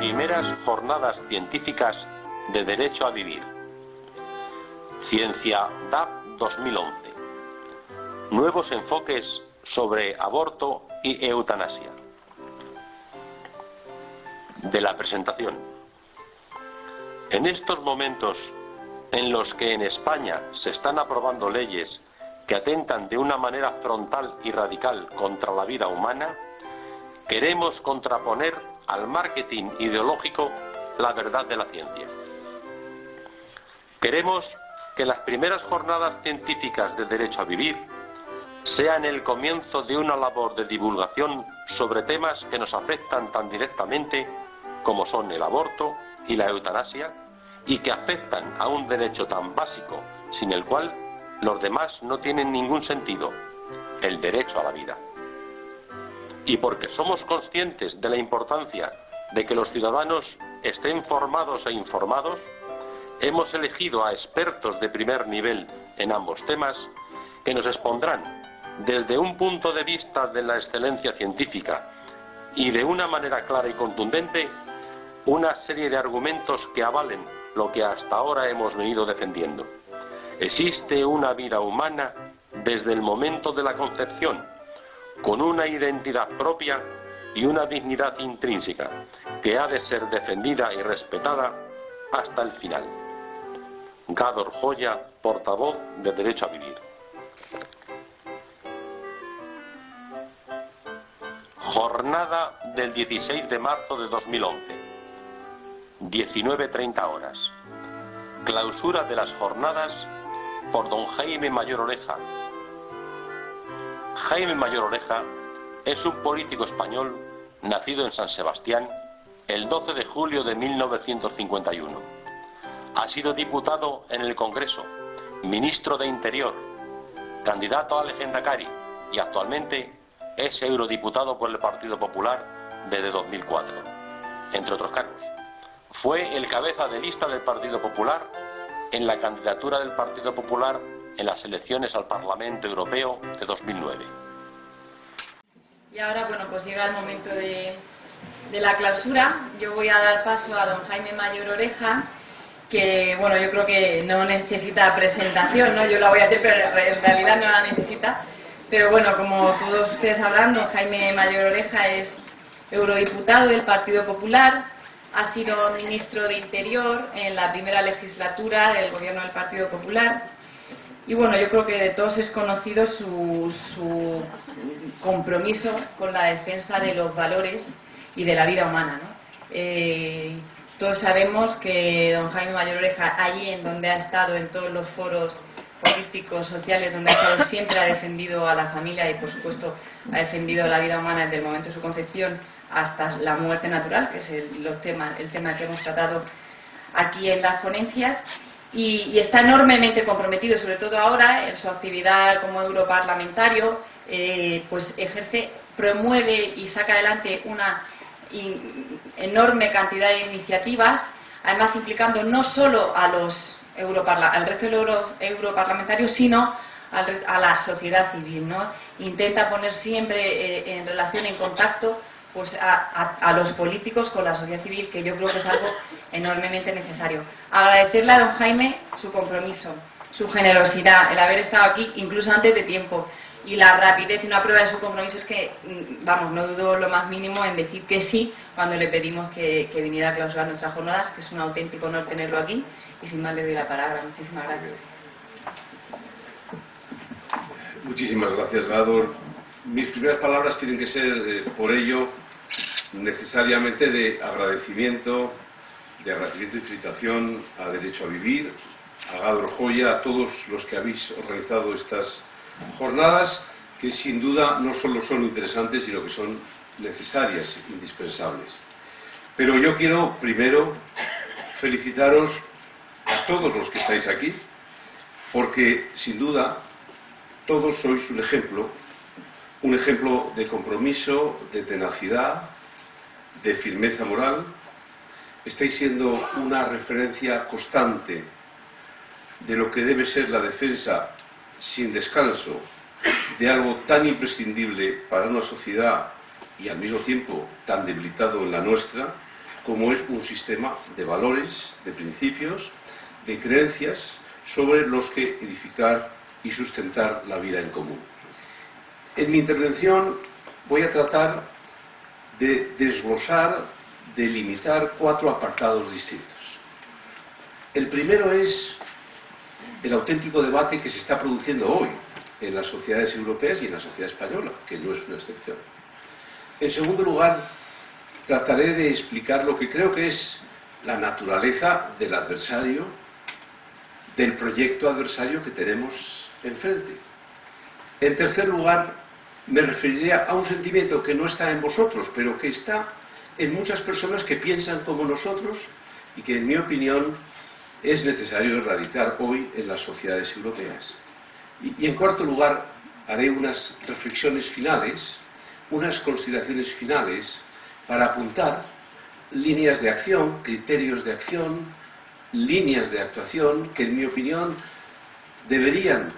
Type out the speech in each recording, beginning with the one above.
primeras jornadas científicas de derecho a vivir. Ciencia DAP 2011. Nuevos enfoques sobre aborto y eutanasia. De la presentación. En estos momentos en los que en España se están aprobando leyes que atentan de una manera frontal y radical contra la vida humana, queremos contraponer al marketing ideológico la verdad de la ciencia. Queremos que las primeras jornadas científicas de derecho a vivir sean el comienzo de una labor de divulgación sobre temas que nos afectan tan directamente como son el aborto y la eutanasia, y que afectan a un derecho tan básico sin el cual los demás no tienen ningún sentido: el derecho a la vida. Y porque somos conscientes de la importancia de que los ciudadanos estén formados e informados, hemos elegido a expertos de primer nivel en ambos temas que nos expondrán, desde un punto de vista de la excelencia científica y de una manera clara y contundente, una serie de argumentos que avalen lo que hasta ahora hemos venido defendiendo. Existe una vida humana desde el momento de la concepción, con una identidad propia y una dignidad intrínseca, que ha de ser defendida y respetada hasta el final. Gádor Joya, portavoz de Derecho a Vivir. Jornada del 16 de marzo de 2011, 19:30 horas. Clausura de las jornadas por don Jaime Mayor Oreja. Jaime Mayor Oreja es un político español nacido en San Sebastián el 12 de julio de 1951. Ha sido diputado en el Congreso, ministro de Interior, candidato a Lehendakari y actualmente es eurodiputado por el Partido Popular desde 2004, entre otros cargos. Fue el cabeza de lista del Partido Popular en la candidatura del Partido Popular en las elecciones al Parlamento Europeo de 2009. Y ahora, bueno, pues llega el momento de la clausura. Yo voy a dar paso a don Jaime Mayor Oreja, que, bueno, yo creo que no necesita presentación, ¿no? Yo la voy a hacer, pero en realidad no la necesita. Pero bueno, como todos ustedes sabrán, don Jaime Mayor Oreja es eurodiputado del Partido Popular, ha sido ministro de Interior en la primera legislatura del gobierno del Partido Popular. Y bueno, yo creo que de todos es conocido su compromiso con la defensa de los valores y de la vida humana, ¿no? Todos sabemos que don Jaime Mayor Oreja, allí en donde ha estado, en todos los foros políticos, sociales, donde ha estado, siempre ha defendido a la familia y, por supuesto, ha defendido la vida humana desde el momento de su concepción hasta la muerte natural, que es el tema que hemos tratado aquí en las ponencias. Y está enormemente comprometido, sobre todo ahora, en su actividad como europarlamentario, pues promueve y saca adelante una enorme cantidad de iniciativas, además implicando no solo al resto de los europarlamentarios, sino a la sociedad civil, ¿no? Intenta poner siempre en relación, en contacto, pues a los políticos con la sociedad civil, que yo creo que es algo enormemente necesario. Agradecerle a don Jaime su compromiso, su generosidad, el haber estado aquí incluso antes de tiempo, y la rapidez. Y una prueba de su compromiso es que, vamos, no dudo lo más mínimo en decir que sí cuando le pedimos que viniera a clausurar nuestras jornadas, que es un auténtico honor tenerlo aquí. Y sin más le doy la palabra. Muchísimas gracias. Muchísimas gracias, Gádor. Mis primeras palabras tienen que ser, por ello, necesariamente de agradecimiento y felicitación a Derecho a Vivir, a Gádor Joya, a todos los que habéis organizado estas jornadas, que sin duda no solo son interesantes, sino que son necesarias e indispensables. Pero yo quiero primero felicitaros a todos los que estáis aquí, porque sin duda todos sois un ejemplo de compromiso, de tenacidad, de firmeza moral. Estáis siendo una referencia constante de lo que debe ser la defensa sin descanso de algo tan imprescindible para una sociedad y al mismo tiempo tan debilitado en la nuestra, como es un sistema de valores, de principios, de creencias sobre los que edificar y sustentar la vida en común. En mi intervención voy a tratar de desglosar, de limitar 4 apartados distintos. El primero es el auténtico debate que se está produciendo hoy en las sociedades europeas y en la sociedad española, que no es una excepción. En segundo lugar, trataré de explicar lo que creo que es la naturaleza del adversario, del proyecto adversario que tenemos enfrente. En tercer lugar, me referiré a un sentimiento que no está en vosotros, pero que está en muchas personas que piensan como nosotros y que, en mi opinión, es necesario erradicar hoy en las sociedades europeas. Y en cuarto lugar, haré unas reflexiones finales, unas consideraciones finales para apuntar líneas de acción, criterios de acción, líneas de actuación que, en mi opinión, deberían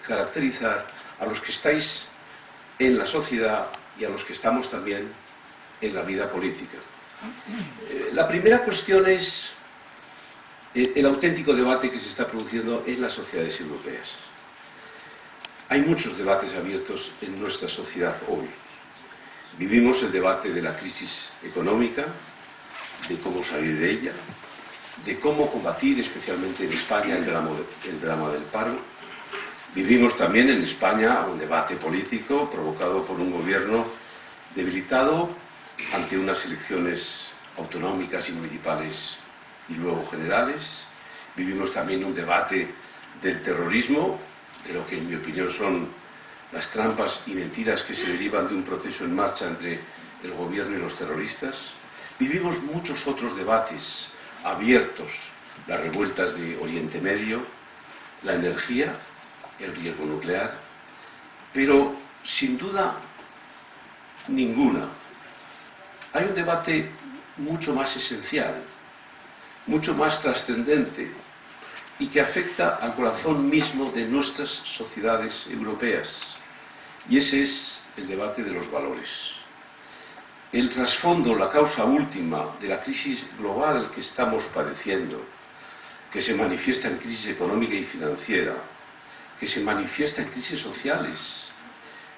caracterizar a los que estáis en la sociedad y a los que estamos también en la vida política. La primera cuestión es el auténtico debate que se está produciendo en las sociedades europeas. Hay muchos debates abiertos en nuestra sociedad hoy. Vivimos el debate de la crisis económica, de cómo salir de ella, de cómo combatir, especialmente en España, el drama del paro. Vivimos también en España un debate político provocado por un gobierno debilitado ante unas elecciones autonómicas y municipales y luego generales. Vivimos también un debate del terrorismo, de lo que en mi opinión son las trampas y mentiras que se derivan de un proceso en marcha entre el gobierno y los terroristas. Vivimos muchos otros debates abiertos, las revueltas de Oriente Medio, la energía, el riesgo nuclear, pero sin duda ninguna hay un debate mucho más esencial, mucho más trascendente y que afecta al corazón mismo de nuestras sociedades europeas, y ese es el debate de los valores. El trasfondo, la causa última de la crisis global que estamos padeciendo, que se manifiesta en crisis económica y financiera, que se manifiesta en crisis sociales,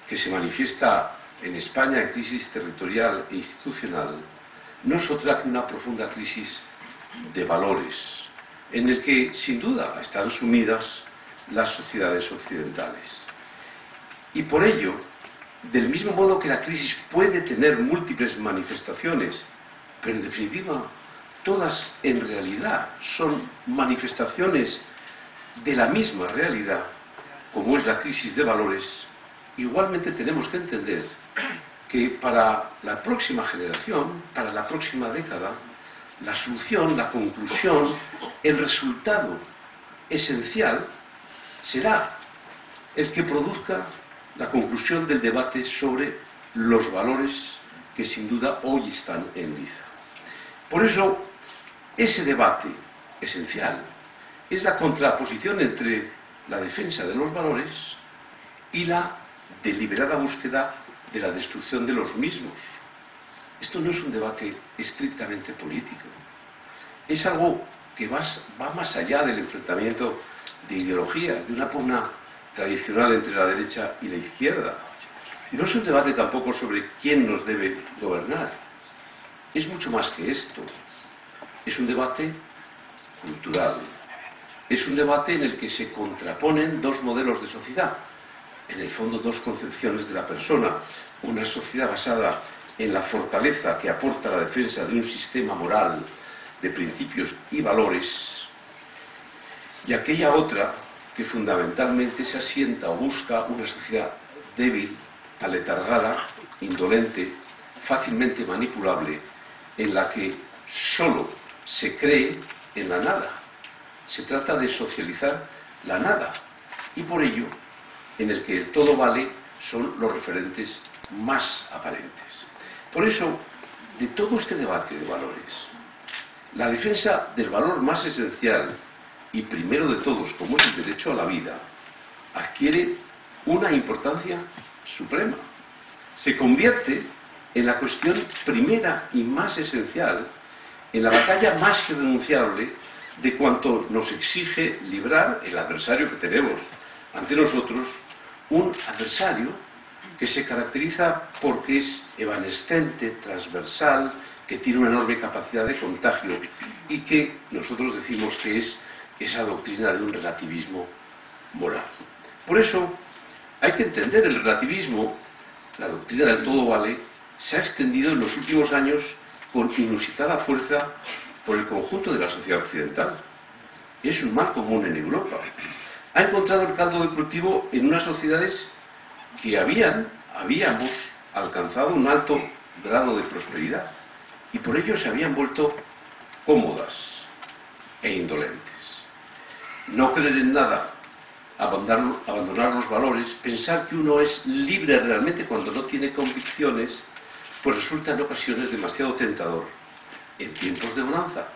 que se manifiesta en España en crisis territorial e institucional, no es otra que una profunda crisis de valores, en el que sin duda están sumidas las sociedades occidentales. Y por ello, del mismo modo que la crisis puede tener múltiples manifestaciones, pero en definitiva todas en realidad son manifestaciones de la misma realidad, como es la crisis de valores, igualmente tenemos que entender que para la próxima generación, para la próxima década, la solución, la conclusión, el resultado esencial será el que produzca la conclusión del debate sobre los valores que sin duda hoy están en liza. Por eso, ese debate esencial es la contraposición entre la defensa de los valores y la deliberada búsqueda de la destrucción de los mismos. Esto no es un debate estrictamente político, es algo que va más allá del enfrentamiento de ideologías, de una pugna tradicional entre la derecha y la izquierda. Y no es un debate tampoco sobre quién nos debe gobernar, es mucho más que esto. Es un debate cultural, es un debate en el que se contraponen dos modelos de sociedad, en el fondo dos concepciones de la persona, una sociedad basada en la fortaleza que aporta la defensa de un sistema moral de principios y valores, y aquella otra que fundamentalmente se asienta o busca una sociedad débil, aletargada, indolente, fácilmente manipulable, en la que solo se cree en la nada. Se trata de socializar la nada, y por ello en el que el todo vale son los referentes más aparentes. Por eso, de todo este debate de valores, la defensa del valor más esencial y primero de todos, como es el derecho a la vida, adquiere una importancia suprema. Se convierte en la cuestión primera y más esencial en la batalla más irrenunciable de cuanto nos exige librar el adversario que tenemos ante nosotros, un adversario que se caracteriza porque es evanescente, transversal, que tiene una enorme capacidad de contagio y que nosotros decimos que es esa doctrina de un relativismo moral. Por eso hay que entender el relativismo, la doctrina del todo vale, se ha extendido en los últimos años con inusitada fuerza por el conjunto de la sociedad occidental. Es un mal común en Europa. Ha encontrado el caldo de cultivo en unas sociedades que habíamos alcanzado un alto grado de prosperidad y por ello se habían vuelto cómodas e indolentes. No creer en nada, abandonar los valores, pensar que uno es libre realmente cuando no tiene convicciones, pues resulta en ocasiones demasiado tentador en tiempos de bonanza.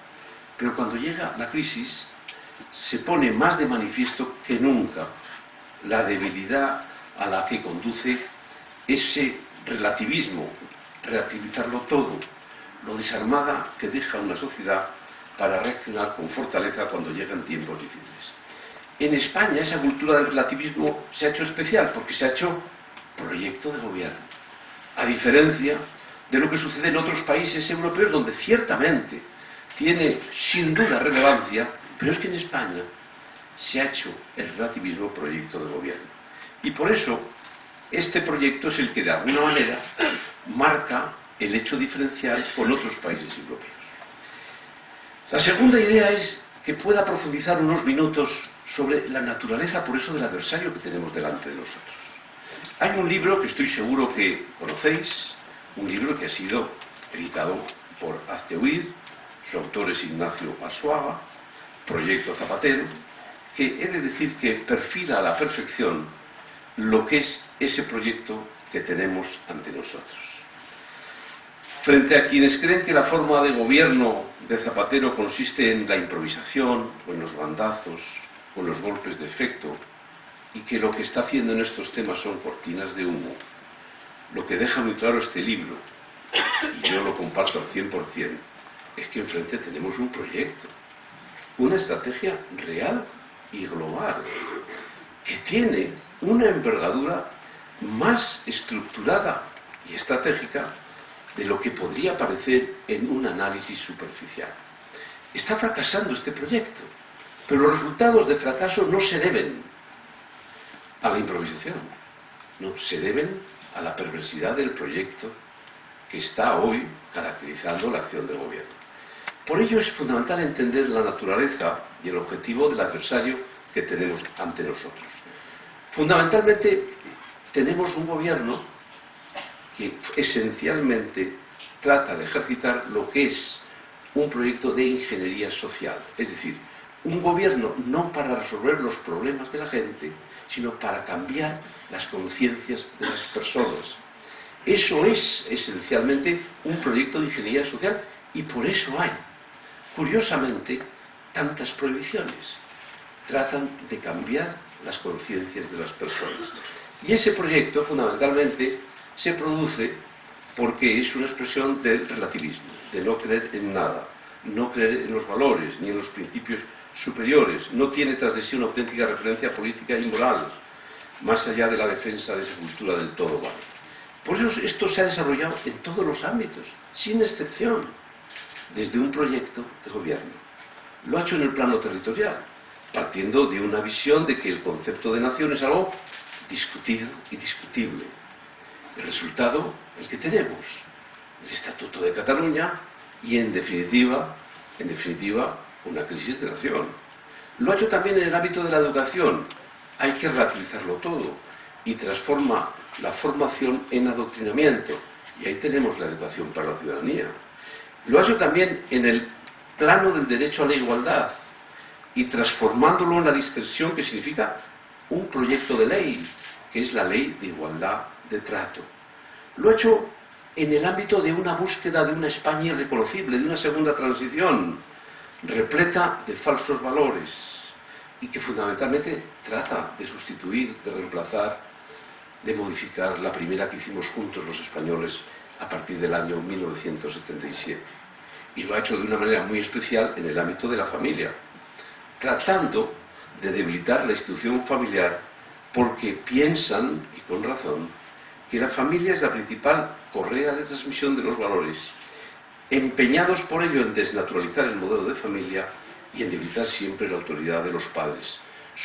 Pero cuando llega la crisis, se pone más de manifiesto que nunca la debilidad a la que conduce ese relativismo, relativizarlo todo, lo desarmada que deja una sociedad para reaccionar con fortaleza cuando llegan tiempos difíciles. En España esa cultura del relativismo se ha hecho especial porque se ha hecho proyecto de gobierno, a diferencia de lo que sucede en otros países europeos donde ciertamente tiene sin duda relevancia, pero es que en España se ha hecho el relativismo proyecto de gobierno. Y por eso este proyecto es el que de alguna manera marca el hecho diferencial con otros países europeos. La segunda idea es que pueda profundizar unos minutos sobre la naturaleza, por eso, del adversario que tenemos delante de nosotros. Hay un libro que estoy seguro que conocéis, un libro que ha sido editado por Hazte Oír, su autor es Ignacio Arzuaga, Proyecto Zapatero, que he de decir que perfila a la perfección lo que es ese proyecto que tenemos ante nosotros. Frente a quienes creen que la forma de gobierno de Zapatero consiste en la improvisación, o en los bandazos, o en los golpes de efecto, y que lo que está haciendo en estos temas son cortinas de humo, lo que deja muy claro este libro, y yo lo comparto al 100%, es que enfrente tenemos un proyecto, una estrategia real y global, que tiene una envergadura más estructurada y estratégica de lo que podría parecer en un análisis superficial. Está fracasando este proyecto, pero los resultados de fracaso no se deben a la improvisación, no, se deben a la perversidad del proyecto que está hoy caracterizando la acción del gobierno. Por ello es fundamental entender la naturaleza y el objetivo del adversario que tenemos ante nosotros. Fundamentalmente tenemos un gobierno que esencialmente trata de ejercitar lo que es un proyecto de ingeniería social, es decir, un gobierno no para resolver los problemas de la gente, sino para cambiar las conciencias de las personas. Eso es esencialmente un proyecto de ingeniería social y por eso hay, curiosamente, tantas prohibiciones. Tratan de cambiar las conciencias de las personas. Y ese proyecto, fundamentalmente, se produce porque es una expresión del relativismo, de no creer en nada, no creer en los valores ni en los principios superiores, no tiene tras de sí una auténtica referencia política y moral, más allá de la defensa de esa cultura del todo vale. Por eso esto se ha desarrollado en todos los ámbitos, sin excepción, desde un proyecto de gobierno. Lo ha hecho en el plano territorial, partiendo de una visión de que el concepto de nación es algo discutido y discutible. El resultado, el que tenemos, el Estatuto de Cataluña y, en definitiva, una crisis de nación. Lo ha hecho también en el ámbito de la educación. Hay que relativizarlo todo y transforma la formación en adoctrinamiento. Y ahí tenemos la educación para la ciudadanía. Lo ha hecho también en el plano del derecho a la igualdad y transformándolo en la dispersión que significa un proyecto de ley, que es la ley de igualdad de trato. Lo ha hecho en el ámbito de una búsqueda de una España irreconocible, de una segunda transición, repleta de falsos valores y que fundamentalmente trata de sustituir, de reemplazar, de modificar la primera que hicimos juntos los españoles a partir del año 1977. y lo ha hecho de una manera muy especial en el ámbito de la familia, tratando de debilitar la institución familiar porque piensan, y con razón, que la familia es la principal correa de transmisión de los valores, empeñados por ello en desnaturalizar el modelo de familia y en debilitar siempre la autoridad de los padres,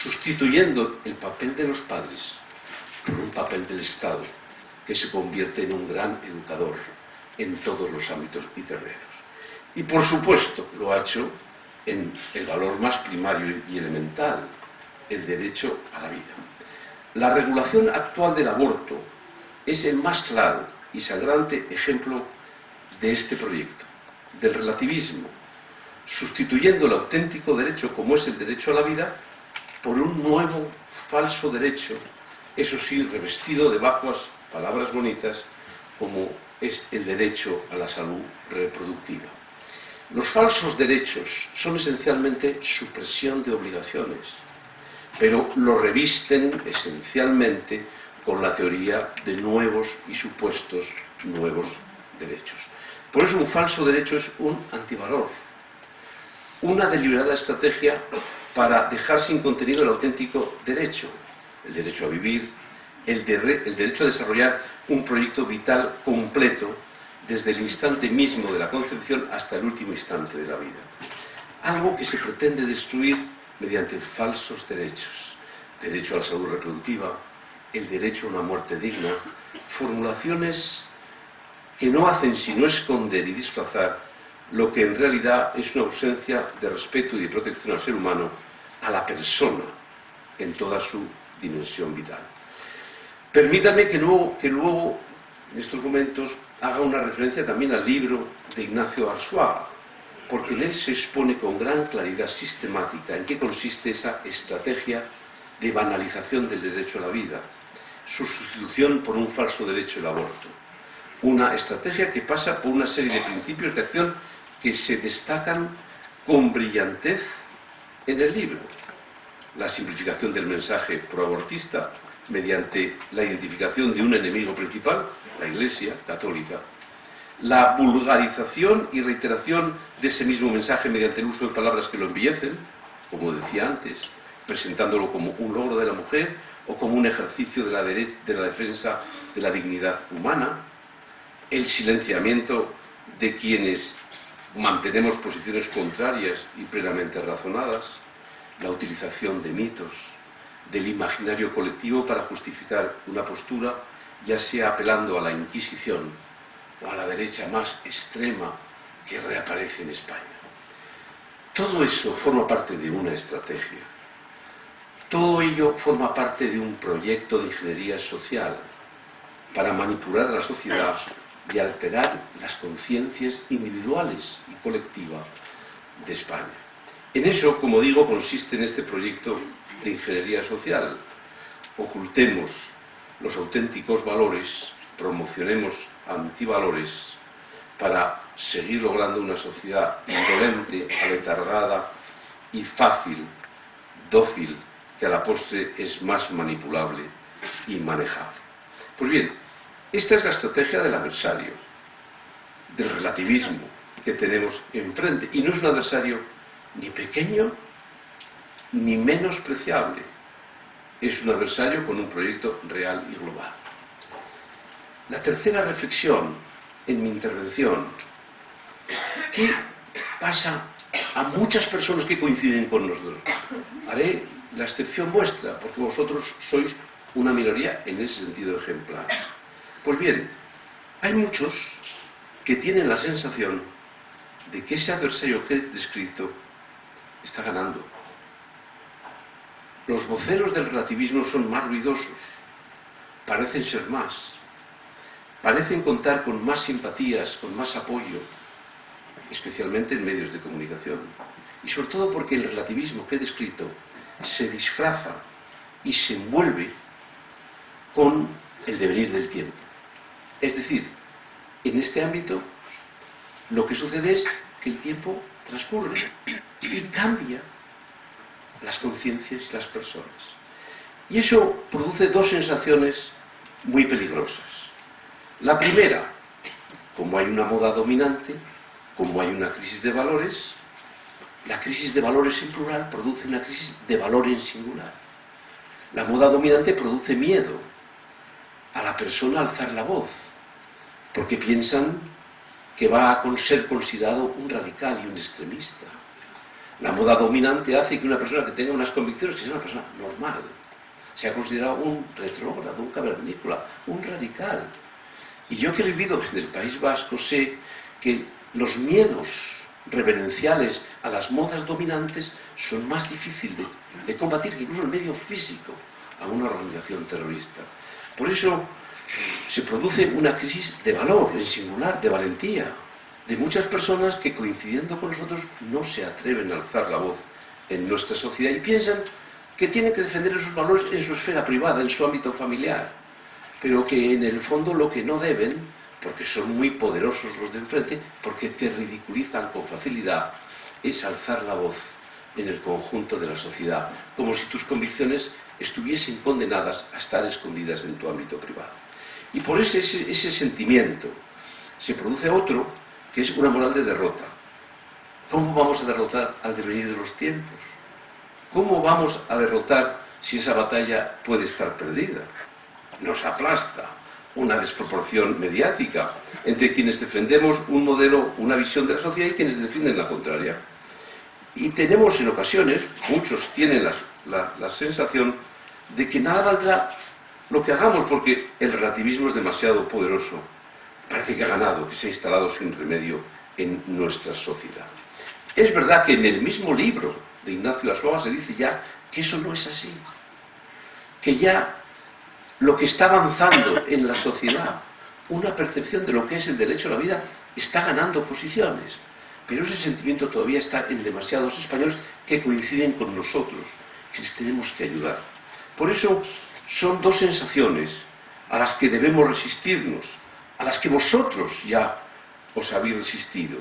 sustituyendo el papel de los padres por un papel del Estado, que se convierte en un gran educador en todos los ámbitos y terrenos. Y por supuesto lo ha hecho en el valor más primario y elemental, el derecho a la vida. La regulación actual del aborto es el más claro y sangrante ejemplo de este proyecto, del relativismo, sustituyendo el auténtico derecho como es el derecho a la vida por un nuevo falso derecho, eso sí, revestido de vacuas palabras bonitas como es el derecho a la salud reproductiva. Los falsos derechos son esencialmente supresión de obligaciones, pero lo revisten esencialmente con la teoría de nuevos y supuestos nuevos derechos. Por eso un falso derecho es un antivalor, una deliberada estrategia para dejar sin contenido el auténtico derecho, el derecho a vivir, el derecho a desarrollar un proyecto vital completo desde el instante mismo de la concepción hasta el último instante de la vida. Algo que se pretende destruir mediante falsos derechos. Derecho a la salud reproductiva, el derecho a una muerte digna, formulaciones que no hacen sino esconder y disfrazar lo que en realidad es una ausencia de respeto y de protección al ser humano, a la persona, en toda su dimensión vital. Permítanme que luego, en estos momentos, haga una referencia también al libro de Ignacio Arzuaga, porque en él se expone con gran claridad sistemática en qué consiste esa estrategia de banalización del derecho a la vida, su sustitución por un falso derecho al aborto. Una estrategia que pasa por una serie de principios de acción que se destacan con brillantez en el libro. La simplificación del mensaje proabortista mediante la identificación de un enemigo principal, la Iglesia católica. La vulgarización y reiteración de ese mismo mensaje mediante el uso de palabras que lo embellecen, como decía antes, presentándolo como un logro de la mujer o como un ejercicio de la defensa de la dignidad humana. El silenciamiento de quienes mantenemos posiciones contrarias y plenamente razonadas, la utilización de mitos, del imaginario colectivo para justificar una postura, ya sea apelando a la Inquisición o a la derecha más extrema que reaparece en España. Todo eso forma parte de una estrategia. Todo ello forma parte de un proyecto de ingeniería social para manipular a la sociedad y alterar las conciencias individuales y colectivas de España. En eso, como digo, consiste en este proyecto de ingeniería social. Ocultemos los auténticos valores, promocionemos antivalores para seguir logrando una sociedad indolente, aletargada y fácil, dócil, que a la postre es más manipulable y manejable. Pues bien, esta es la estrategia del adversario, del relativismo que tenemos enfrente, y no es un adversario ni pequeño ni menospreciable, es un adversario con un proyecto real y global. La tercera reflexión en mi intervención, ¿qué pasa a muchas personas que coinciden con nosotros? Haré la excepción vuestra, porque vosotros sois una minoría en ese sentido ejemplar. Pues bien, hay muchos que tienen la sensación de que ese adversario que he descrito está ganando. Los voceros del relativismo son más ruidosos, parecen ser más, parecen contar con más simpatías, con más apoyo, especialmente en medios de comunicación. Y sobre todo porque el relativismo que he descrito se disfraza y se envuelve con el devenir del tiempo. Es decir, en este ámbito lo que sucede es que el tiempo transcurre y cambia las conciencias y las personas. Y eso produce dos sensaciones muy peligrosas. La primera, como hay una moda dominante, como hay una crisis de valores, la crisis de valores en plural produce una crisis de valor en singular. La moda dominante produce miedo a la persona a alzar la voz, porque piensan que va a ser considerado un radical y un extremista. La moda dominante hace que una persona que tenga unas convicciones, que sea una persona normal, sea considerado un retrógrado, un cavernícola, un radical. Y yo que he vivido en el País Vasco sé que los miedos reverenciales a las modas dominantes son más difíciles de combatir que incluso el medio físico a una organización terrorista. Por eso se produce una crisis de valor, en singular, de valentía, de muchas personas que, coincidiendo con nosotros, no se atreven a alzar la voz en nuestra sociedad y piensan que tienen que defender esos valores en su esfera privada, en su ámbito familiar, pero que en el fondo lo que no deben, porque son muy poderosos los de enfrente, porque te ridiculizan con facilidad, es alzar la voz en el conjunto de la sociedad, como si tus convicciones estuviesen condenadas a estar escondidas en tu ámbito privado. Y por ese sentimiento se produce otro, que es una moral de derrota. ¿Cómo vamos a derrotar al devenir de los tiempos? ¿Cómo vamos a derrotar si esa batalla puede estar perdida? Nos aplasta una desproporción mediática entre quienes defendemos un modelo, una visión de la sociedad y quienes defienden la contraria. Y tenemos en ocasiones, muchos tienen la sensación de que nada valdrá lo que hagamos porque el relativismo es demasiado poderoso. Parece que ha ganado, que se ha instalado sin remedio en nuestra sociedad. Es verdad que en el mismo libro de Ignacio Assuaga se dice ya que eso no es así, que ya lo que está avanzando en la sociedad, una percepción de lo que es el derecho a la vida, está ganando posiciones, pero ese sentimiento todavía está en demasiados españoles que coinciden con nosotros, que les tenemos que ayudar. Por eso son dos sensaciones a las que debemos resistirnos, a las que vosotros ya os habéis resistido,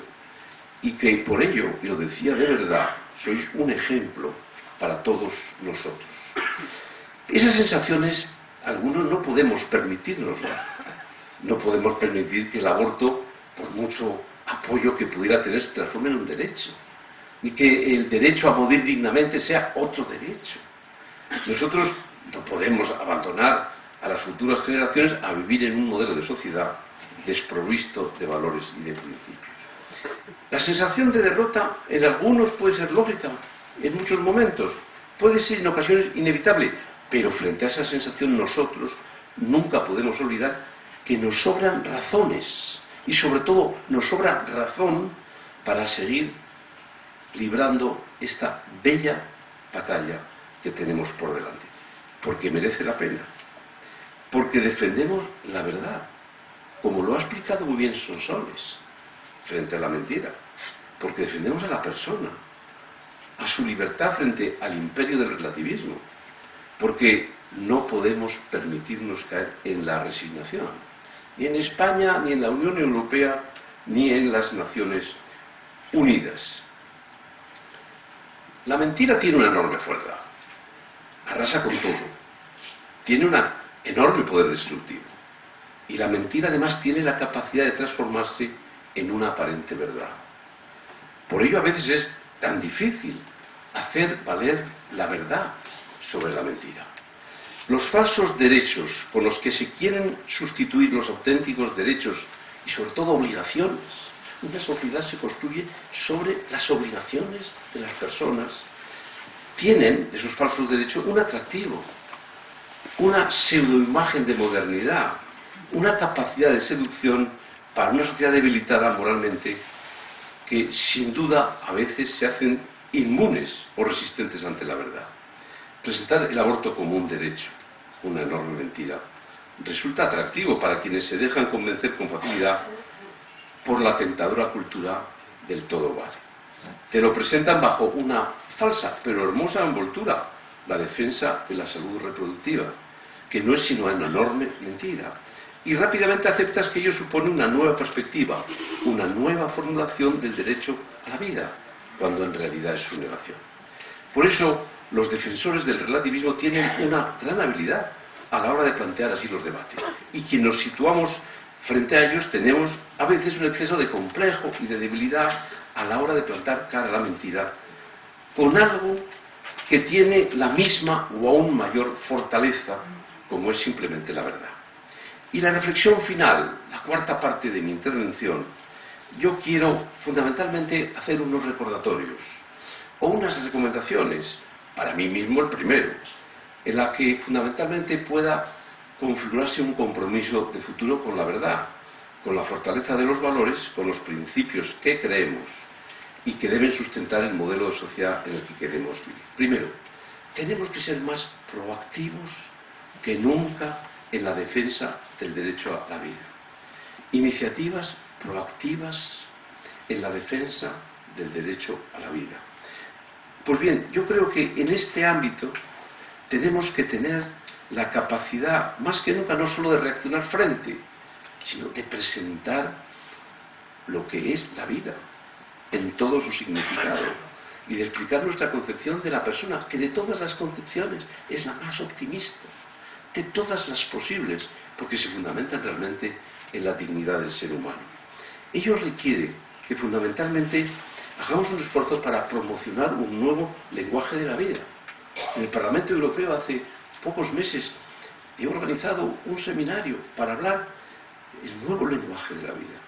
y que por ello, y lo decía de verdad, sois un ejemplo para todos nosotros. Esas sensaciones, algunos no podemos permitirnoslas. No podemos permitir que el aborto, por mucho apoyo que pudiera tener, se transforme en un derecho, ni que el derecho a morir dignamente sea otro derecho. Nosotros no podemos abandonar a las futuras generaciones a vivir en un modelo de sociedad desprovisto de valores y de principios. La sensación de derrota en algunos puede ser lógica, en muchos momentos, puede ser en ocasiones inevitable, pero frente a esa sensación nosotros nunca podemos olvidar que nos sobran razones y sobre todo nos sobra razón para seguir librando esta bella batalla que tenemos por delante, porque merece la pena, porque defendemos la verdad, como lo ha explicado muy bien Sonsoles, frente a la mentira, porque defendemos a la persona, a su libertad frente al imperio del relativismo, porque no podemos permitirnos caer en la resignación, ni en España, ni en la Unión Europea, ni en las Naciones Unidas. La mentira tiene una enorme fuerza, arrasa con todo, tiene un enorme poder destructivo, y la mentira además tiene la capacidad de transformarse en una aparente verdad. Por ello a veces es tan difícil hacer valer la verdad sobre la mentira. Los falsos derechos con los que se quieren sustituir los auténticos derechos y sobre todo obligaciones. Una sociedad se construye sobre las obligaciones de las personas. Tienen esos falsos derechos un atractivo, una pseudoimagen de modernidad, una capacidad de seducción para una sociedad debilitada moralmente que sin duda a veces se hacen inmunes o resistentes ante la verdad. Presentar el aborto como un derecho, una enorme mentira, resulta atractivo para quienes se dejan convencer con facilidad por la tentadora cultura del todo vale. Te lo presentan bajo una falsa pero hermosa envoltura, la defensa de la salud reproductiva, que no es sino una enorme mentira. Y rápidamente aceptas que ello supone una nueva perspectiva, una nueva formulación del derecho a la vida, cuando en realidad es su negación. Por eso, los defensores del relativismo tienen una gran habilidad a la hora de plantear así los debates. Y quienes nos situamos frente a ellos tenemos a veces un exceso de complejo y de debilidad a la hora de plantar cara a la mentira, con algo que tiene la misma o aún mayor fortaleza, como es simplemente la verdad. Y la reflexión final, la cuarta parte de mi intervención, yo quiero fundamentalmente hacer unos recordatorios o unas recomendaciones, para mí mismo el primero, en la que fundamentalmente pueda configurarse un compromiso de futuro con la verdad, con la fortaleza de los valores, con los principios que creemos y que deben sustentar el modelo de sociedad en el que queremos vivir. Primero, tenemos que ser más proactivos que nunca en la defensa del derecho a la vida. Iniciativas proactivas en la defensa del derecho a la vida. Pues bien, yo creo que en este ámbito tenemos que tener la capacidad, más que nunca, no solo de reaccionar frente, sino de presentar lo que es la vida en todo su significado y de explicar nuestra concepción de la persona, que de todas las concepciones es la más optimista, de todas las posibles, porque se fundamentan realmente en la dignidad del ser humano. Ello requiere que fundamentalmente hagamos un esfuerzo para promocionar un nuevo lenguaje de la vida. En el Parlamento Europeo hace pocos meses he organizado un seminario para hablar del nuevo lenguaje de la vida.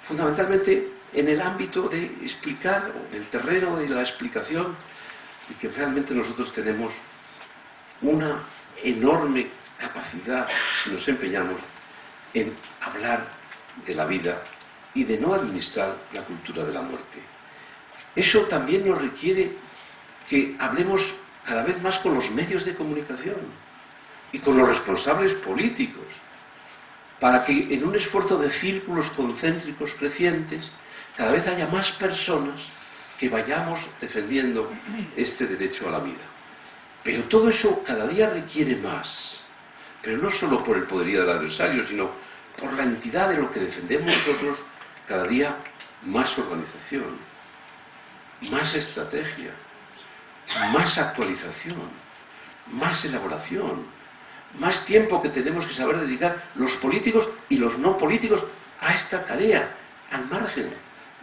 Fundamentalmente en el ámbito de explicar, o en el terreno de la explicación, de que realmente nosotros tenemos una enorme capacidad, si nos empeñamos, en hablar de la vida y de no administrar la cultura de la muerte. Eso también nos requiere que hablemos cada vez más con los medios de comunicación y con los responsables políticos, para que en un esfuerzo de círculos concéntricos crecientes cada vez haya más personas que vayamos defendiendo este derecho a la vida. Pero todo eso cada día requiere más, pero no solo por el poderío del adversario, sino por la entidad de lo que defendemos nosotros, cada día más organización, más estrategia, más actualización, más elaboración, más tiempo que tenemos que saber dedicar los políticos y los no políticos a esta tarea, al margen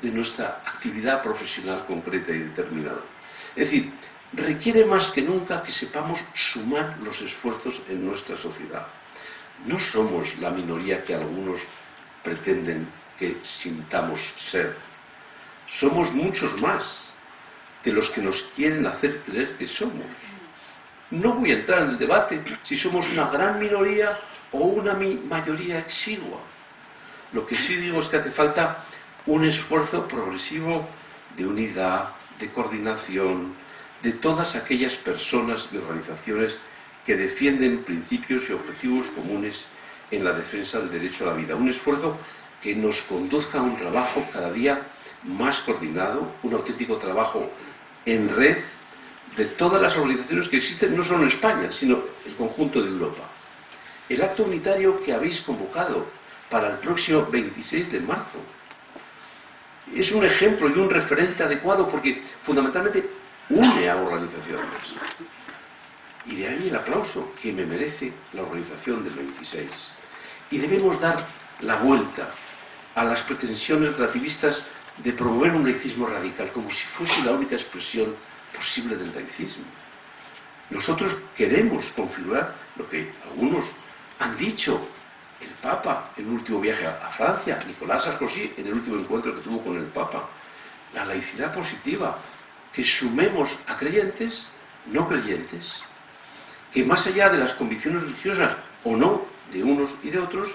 de nuestra actividad profesional concreta y determinada. Es decir, requiere más que nunca que sepamos sumar los esfuerzos en nuestra sociedad. No somos la minoría que algunos pretenden que sintamos ser. Somos muchos más de los que nos quieren hacer creer que somos. No voy a entrar en el debate si somos una gran minoría o una mayoría exigua. Lo que sí digo es que hace falta un esfuerzo progresivo de unidad, de coordinación, de todas aquellas personas y organizaciones que defienden principios y objetivos comunes en la defensa del derecho a la vida. Un esfuerzo que nos conduzca a un trabajo cada día más coordinado, un auténtico trabajo en red de todas las organizaciones que existen, no solo en España, sino el conjunto de Europa. El acto unitario que habéis convocado para el próximo 26 de marzo es un ejemplo y un referente adecuado porque fundamentalmente une a organizaciones. Y de ahí el aplauso que me merece la organización del 26. Y debemos dar la vuelta a las pretensiones relativistas de promover un laicismo radical, como si fuese la única expresión posible del laicismo. Nosotros queremos configurar lo que algunos han dicho, el Papa en el último viaje a Francia, Nicolás Sarkozy en el último encuentro que tuvo con el Papa, la laicidad positiva, que sumemos a creyentes, no creyentes, que más allá de las convicciones religiosas o no de unos y de otros,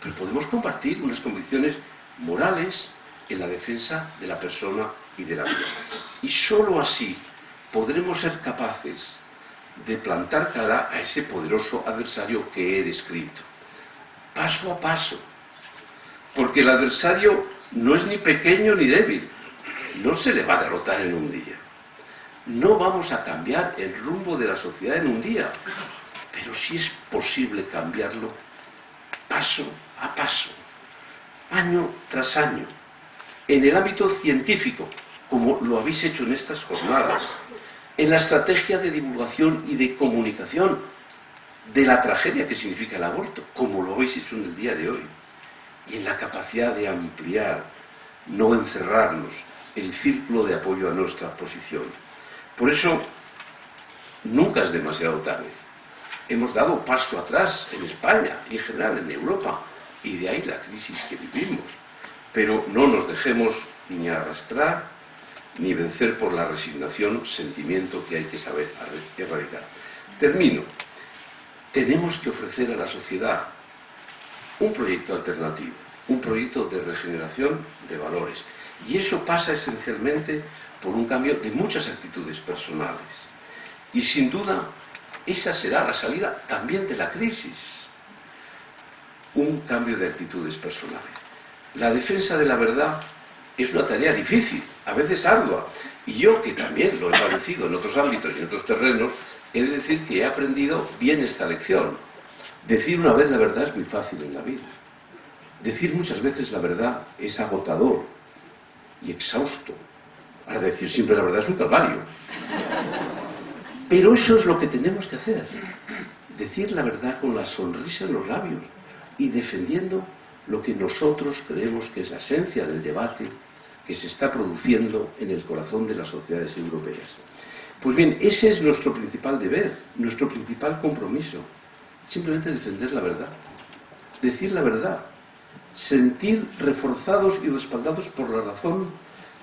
pero podemos compartir unas convicciones morales en la defensa de la persona y de la vida. Y sólo así podremos ser capaces de plantar cara a ese poderoso adversario que he descrito, paso a paso, porque el adversario no es ni pequeño ni débil, no se le va a derrotar en un día. No vamos a cambiar el rumbo de la sociedad en un día, pero sí es posible cambiarlo paso a paso, año tras año, en el ámbito científico, como lo habéis hecho en estas jornadas, en la estrategia de divulgación y de comunicación de la tragedia que significa el aborto, como lo habéis hecho en el día de hoy, y en la capacidad de ampliar, no encerrarnos, el círculo de apoyo a nuestra posición. Por eso, nunca es demasiado tarde. Hemos dado paso atrás en España y en general en Europa, y de ahí la crisis que vivimos. Pero no nos dejemos ni arrastrar ni vencer por la resignación, sentimiento que hay que saber erradicar. Termino. Tenemos que ofrecer a la sociedad un proyecto alternativo, un proyecto de regeneración de valores. Y eso pasa esencialmente por un cambio de muchas actitudes personales. Y sin duda, esa será la salida también de la crisis. Un cambio de actitudes personales. La defensa de la verdad es una tarea difícil, a veces ardua. Y yo, que también lo he padecido en otros ámbitos y en otros terrenos, he de decir que he aprendido bien esta lección. Decir una vez la verdad es muy fácil en la vida. Decir muchas veces la verdad es agotador y exhausto. Ahora, decir siempre la verdad es un calvario. Pero eso es lo que tenemos que hacer. Decir la verdad con la sonrisa en los labios y defendiendo lo que nosotros creemos que es la esencia del debate que se está produciendo en el corazón de las sociedades europeas. Pues bien, ese es nuestro principal deber, nuestro principal compromiso. Simplemente defender la verdad. Decir la verdad. Sentir reforzados y respaldados por la razón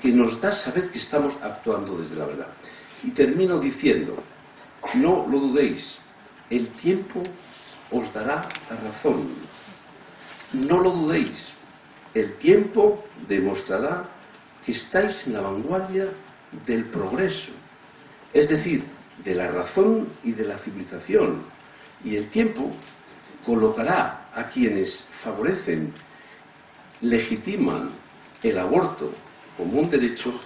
que nos da saber que estamos actuando desde la verdad. Y termino diciendo, no lo dudéis, el tiempo os dará la razón. No lo dudéis, el tiempo demostrará que estáis en la vanguardia del progreso, es decir, de la razón y de la civilización. Y el tiempo colocará a quienes favorecen, legitiman el aborto como un derecho,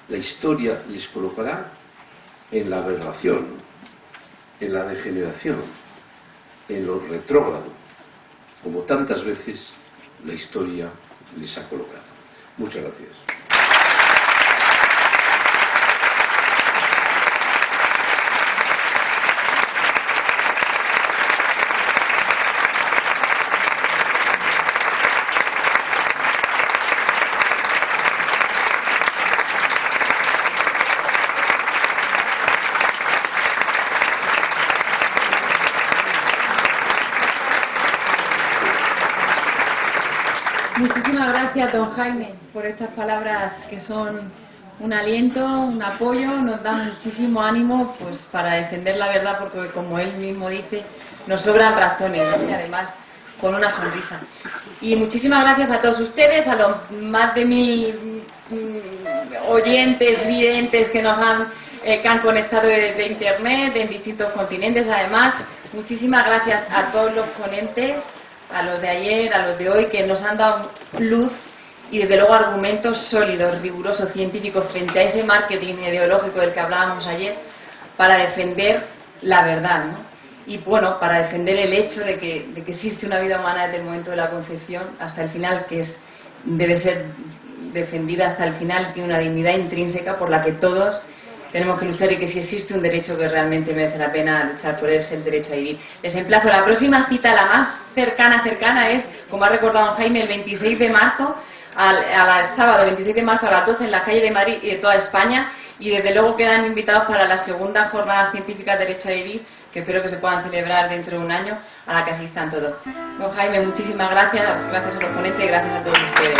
la historia les colocará en la aberración, en la degeneración, en lo retrógrado, como tantas veces la historia les ha colocado. Muchas gracias. Muchísimas gracias, don Jaime, por estas palabras que son un aliento, un apoyo, nos dan muchísimo ánimo pues para defender la verdad, porque como él mismo dice, nos sobran razones, ¿no? Y además con una sonrisa. Y muchísimas gracias a todos ustedes, a los más de 1000 oyentes, videntes que han conectado desde internet, en distintos continentes además. Muchísimas gracias a todos los ponentes, a los de ayer, a los de hoy, que nos han dado luz y desde luego argumentos sólidos, rigurosos, científicos frente a ese marketing ideológico del que hablábamos ayer, para defender la verdad, ¿no? Y bueno, para defender el hecho de que existe una vida humana desde el momento de la concepción hasta el final, que debe ser defendida hasta el final, tiene una dignidad intrínseca por la que todos tenemos que luchar, y que si existe un derecho que realmente merece la pena luchar por él, es el derecho a vivir. Les emplazo, la próxima cita, la más cercana es, como ha recordado don Jaime, el 26 de marzo, sábado 26 de marzo a las 12 en la calle de Madrid y de toda España, y desde luego quedan invitados para la segunda jornada científica de derecho a vivir, que espero que se puedan celebrar dentro de un año, a la que asistan todos. Don Jaime, muchísimas gracias, gracias a los ponentes y gracias a todos ustedes.